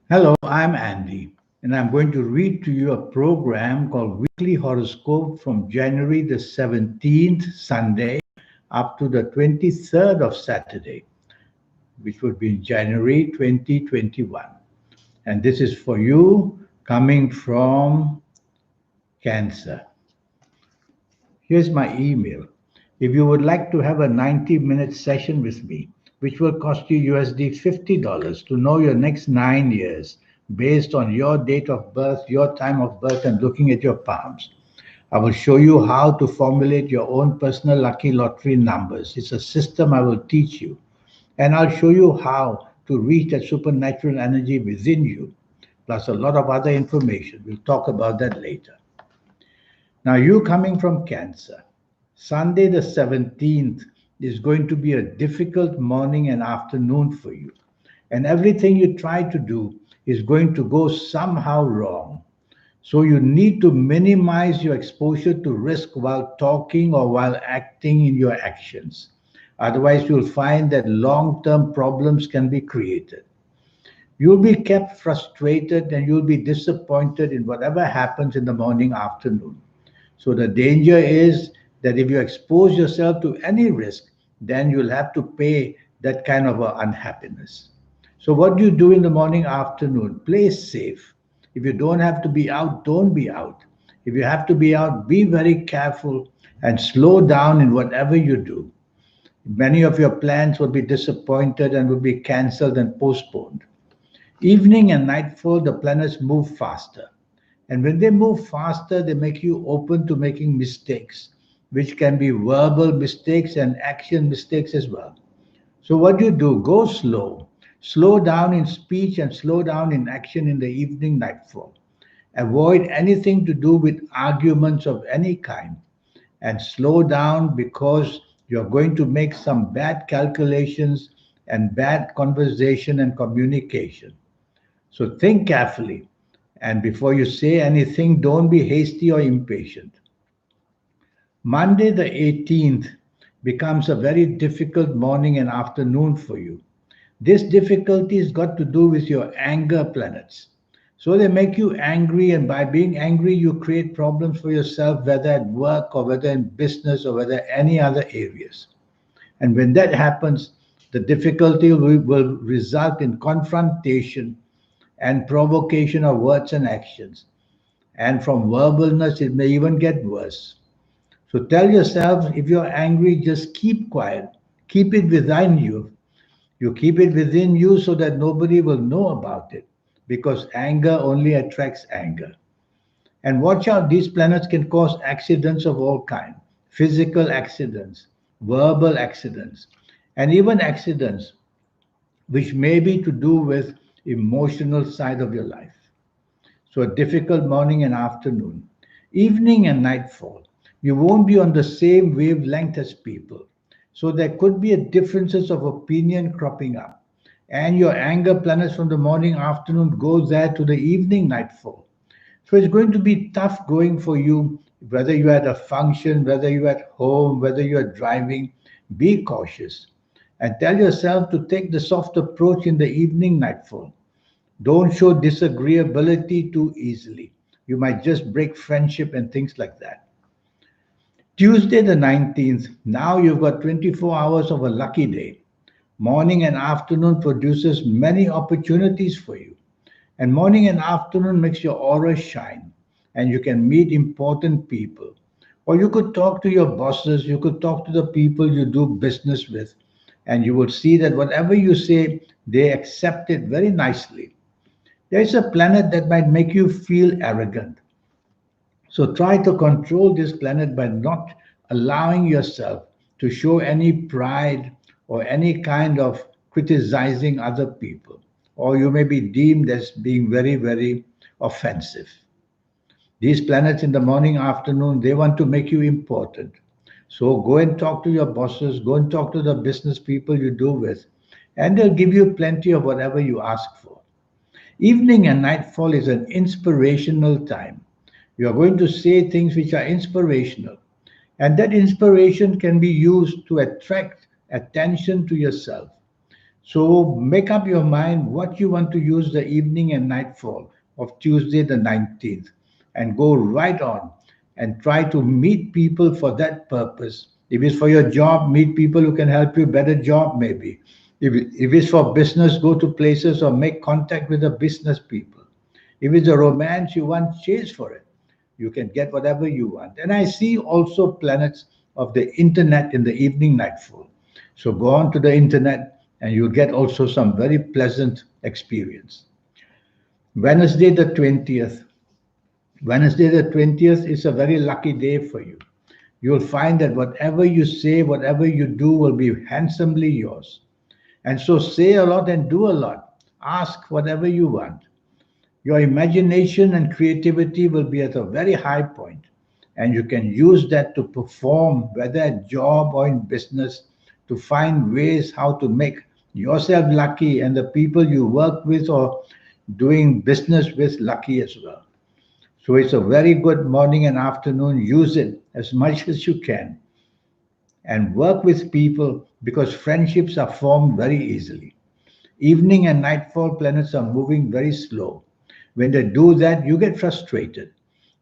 Hello, I'm Andy, and I'm going to read to you a program called Weekly Horoscope from January the 17th, Sunday, up to the 23rd of Saturday, which would be in January 2021. And this is for you coming from Cancer. Here's my email. If you would like to have a 90-minute session with me, which will cost you USD $50 to know your next 9 years based on your date of birth, your time of birth, and looking at your palms. I will show you how to formulate your own personal lucky lottery numbers. It's a system I will teach you. And I'll show you how to reach that supernatural energy within you, plus a lot of other information. We'll talk about that later. Now, you coming from Cancer, Sunday the 17th is going to be a difficult morning and afternoon for you. And everything you try to do is going to go somehow wrong. So, you need to minimize your exposure to risk while talking or while acting in your actions. Otherwise, you'll find that long term problems can be created. You'll be kept frustrated and you'll be disappointed in whatever happens in the morning, afternoon. So the danger is that if you expose yourself to any risk, then you'll have to pay that kind of unhappiness. So what do you do in the morning, afternoon? Play safe. If you don't have to be out, don't be out. If you have to be out, be very careful and slow down in whatever you do. Many of your plans will be disappointed and will be cancelled and postponed. Evening and nightfall, the planets move faster. And when they move faster, they make you open to making mistakes, which can be verbal mistakes and action mistakes as well. So, what you do, go slow. Slow down in speech and slow down in action in the evening nightfall. Avoid anything to do with arguments of any kind. And slow down because you're going to make some bad calculations and bad conversation and communication. So think carefully. And before you say anything, don't be hasty or impatient. Monday, the 18th, becomes a very difficult morning and afternoon for you. This difficulty has got to do with your anger planets. So they make you angry, and by being angry, you create problems for yourself, whether at work or whether in business or whether any other areas. And when that happens, the difficulty will result in confrontation and provocation of words and actions. And from verbalness, it may even get worse. So tell yourself if you're angry, just keep quiet. Keep it within you. You keep it within you so that nobody will know about it because anger only attracts anger. And watch out, these planets can cause accidents of all kinds, physical accidents, verbal accidents, and even accidents which may be to do with emotional side of your life. So a difficult morning and afternoon. Evening and nightfall. You won't be on the same wavelength as people. So there could be a differences of opinion cropping up. And your anger planets from the morning, afternoon go there to the evening nightfall. So it's going to be tough going for you, whether you're at a function, whether you're at home, whether you're driving. Be cautious and tell yourself to take the soft approach in the evening nightfall. Don't show disagreeability too easily. You might just break friendship and things like that. Tuesday the 19th, now you've got 24 hours of a lucky day. Morning and afternoon produces many opportunities for you. And morning and afternoon makes your aura shine. And you can meet important people. Or you could talk to your bosses, you could talk to the people you do business with. And you will see that whatever you say, they accept it very nicely. There is a planet that might make you feel arrogant. So try to control this planet by not allowing yourself to show any pride or any kind of criticizing other people. Or you may be deemed as being very, very offensive. These planets in the morning, afternoon, they want to make you important. So go and talk to your bosses, go and talk to the business people you do with, and they'll give you plenty of whatever you ask for. Evening and nightfall is an inspirational time. You are going to say things which are inspirational, and that inspiration can be used to attract attention to yourself. So make up your mind what you want to use the evening and nightfall of Tuesday the 19th and go right on and try to meet people for that purpose. If it's for your job, meet people who can help you better job maybe. If it's for business, go to places or make contact with the business people. If it's a romance you want, chase for it. You can get whatever you want. And I see also planets of the internet in the evening nightfall. So go on to the internet and you'll get also some very pleasant experience. Wednesday the 20th. Wednesday the 20th is a very lucky day for you. You'll find that whatever you say, whatever you do will be handsomely yours. And so say a lot and do a lot. Ask whatever you want. Your imagination and creativity will be at a very high point, and you can use that to perform, whether at job or in business, to find ways how to make yourself lucky and the people you work with or doing business with lucky as well. So it's a very good morning and afternoon. Use it as much as you can and work with people because friendships are formed very easily. Evening and nightfall planets are moving very slow. When they do that, you get frustrated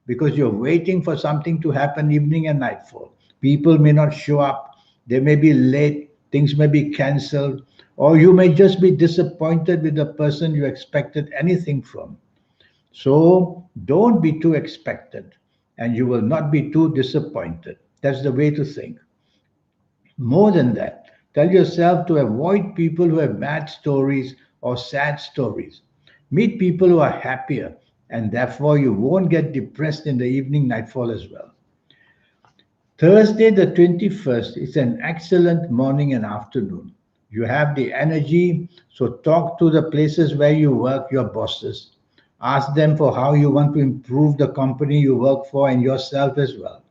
because you're waiting for something to happen evening and nightfall. People may not show up, they may be late, things may be cancelled, or you may just be disappointed with the person you expected anything from. So don't be too expectant and you will not be too disappointed. That's the way to think. More than that, tell yourself to avoid people who have bad stories or sad stories. Meet people who are happier, and therefore you won't get depressed in the evening nightfall as well. Thursday, the 21st, is an excellent morning and afternoon. You have the energy, so talk to the places where you work, your bosses. Ask them for how you want to improve the company you work for and yourself as well.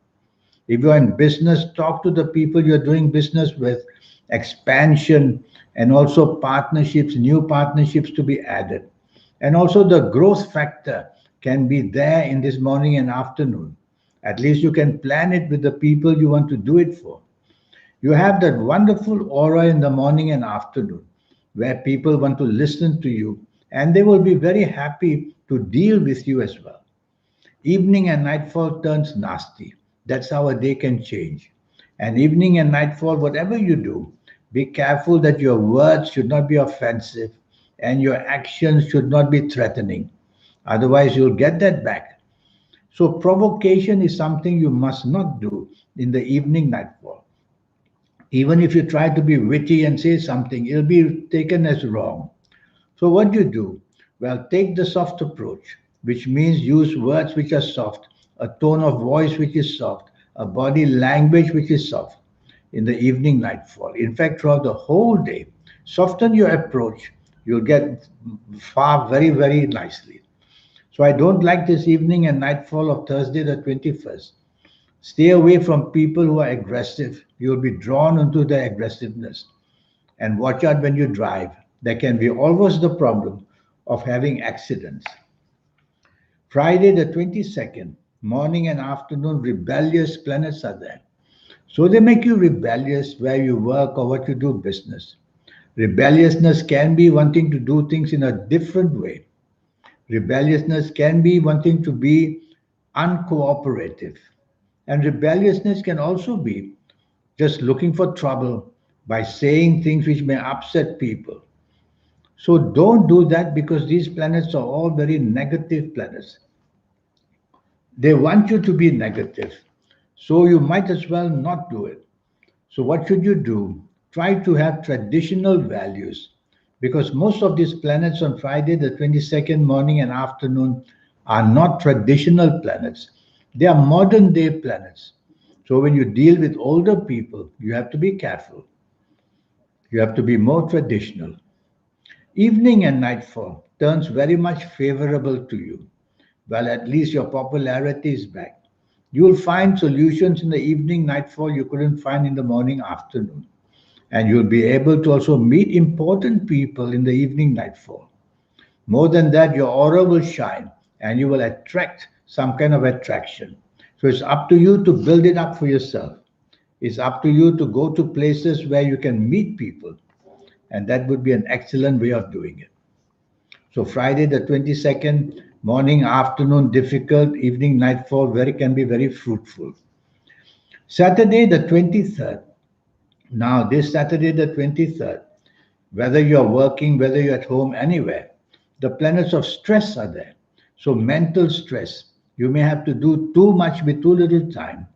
If you're in business, talk to the people you're doing business with, expansion, and also partnerships, new partnerships to be added. And also the growth factor can be there in this morning and afternoon. At least you can plan it with the people you want to do it for. You have that wonderful aura in the morning and afternoon where people want to listen to you and they will be very happy to deal with you as well. Evening and nightfall turns nasty. That's how a day can change. And evening and nightfall, whatever you do, be careful that your words should not be offensive and your actions should not be threatening. Otherwise, you'll get that back. So, provocation is something you must not do in the evening nightfall. Even if you try to be witty and say something, it'll be taken as wrong. So, what do you do? Well, take the soft approach, which means use words which are soft, a tone of voice which is soft, a body language which is soft in the evening nightfall. In fact, throughout the whole day, soften your approach. You'll get far very, very nicely. So, I don't like this evening and nightfall of Thursday, the 21st. Stay away from people who are aggressive. You'll be drawn into their aggressiveness. And watch out when you drive. There can be always the problem of having accidents. Friday, the 22nd, morning and afternoon, rebellious planets are there. So they make you rebellious where you work or what you do business. Rebelliousness can be wanting to do things in a different way. Rebelliousness can be wanting to be uncooperative. And rebelliousness can also be just looking for trouble by saying things which may upset people. So don't do that because these planets are all very negative planets. They want you to be negative. So you might as well not do it. So what should you do? Try to have traditional values because most of these planets on Friday, the 22nd morning and afternoon, are not traditional planets. They are modern day planets. So when you deal with older people, you have to be careful. You have to be more traditional. Evening and nightfall turns very much favorable to you. Well, at least your popularity is back. You will find solutions in the evening nightfall you couldn't find in the morning afternoon. And you'll be able to also meet important people in the evening nightfall. More than that, your aura will shine and you will attract some kind of attraction. So it's up to you to build it up for yourself. It's up to you to go to places where you can meet people And that would be an excellent way of doing it. So Friday the 22nd, morning, afternoon, difficult, evening, nightfall, very can be very fruitful. Saturday the 23rd. Now, this Saturday the 23rd, whether you're working, whether you're at home, anywhere, the planets of stress are there. So, mental stress. You may have to do too much with too little time,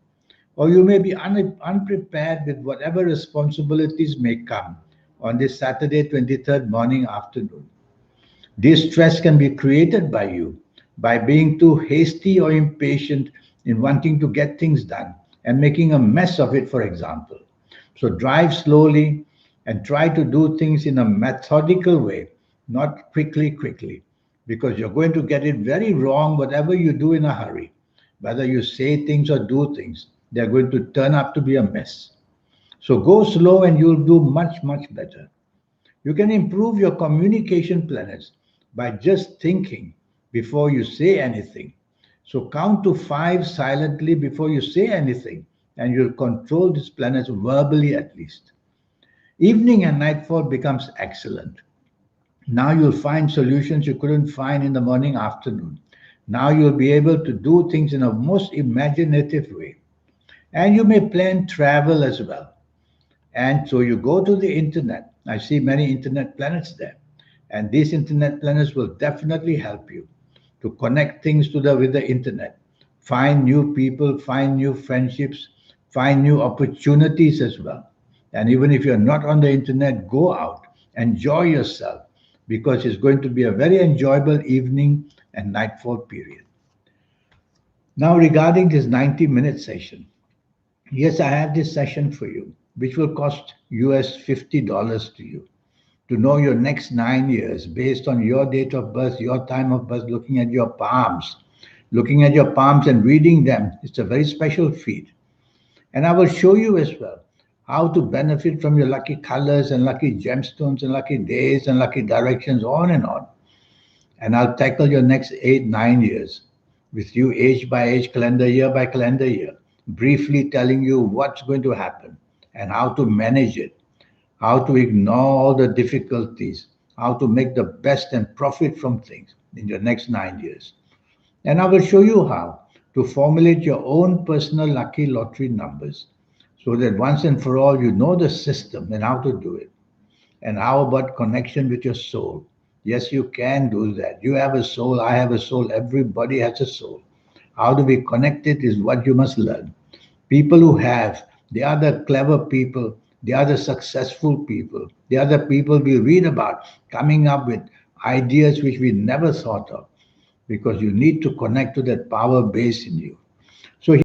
or you may be unprepared with whatever responsibilities may come on this Saturday 23rd morning, afternoon. This stress can be created by you by being too hasty or impatient in wanting to get things done and making a mess of it, for example. So drive slowly and try to do things in a methodical way, not quickly, because you're going to get it very wrong whatever you do in a hurry. Whether you say things or do things, they're going to turn up to be a mess. So go slow and you'll do much better. You can improve your communication planets by just thinking before you say anything. So count to five silently before you say anything, and you'll control these planets verbally at least. Evening and nightfall becomes excellent. Now you'll find solutions you couldn't find in the morning, afternoon. Now you'll be able to do things in a most imaginative way. And you may plan travel as well. And so you go to the internet. I see many internet planets there. And these internet planets will definitely help you to connect things with the internet. Find new people, find new friendships, find new opportunities as well. And even if you're not on the internet, go out, enjoy yourself, because it's going to be a very enjoyable evening and nightfall period. Now, regarding this 90-minute session, yes, I have this session for you, which will cost US $50 to you to know your next 9 years based on your date of birth, your time of birth, looking at your palms. Looking at your palms and reading them, it's a very special feat. And I will show you as well how to benefit from your lucky colors and lucky gemstones and lucky days and lucky directions, on and on. And I'll tackle your next 8, 9 years with you age by age, calendar year by calendar year, briefly telling you what's going to happen and how to manage it, how to ignore all the difficulties, how to make the best and profit from things in your next 9 years. And I will show you how to formulate your own personal lucky lottery numbers so that once and for all you know the system and how to do it. And how about connection with your soul? Yes, you can do that. You have a soul, I have a soul, everybody has a soul. How do we connect it is what you must learn. People who have, they are the clever people, they are the successful people, they are the people we read about coming up with ideas which we never thought of, because you need to connect to that power base in you.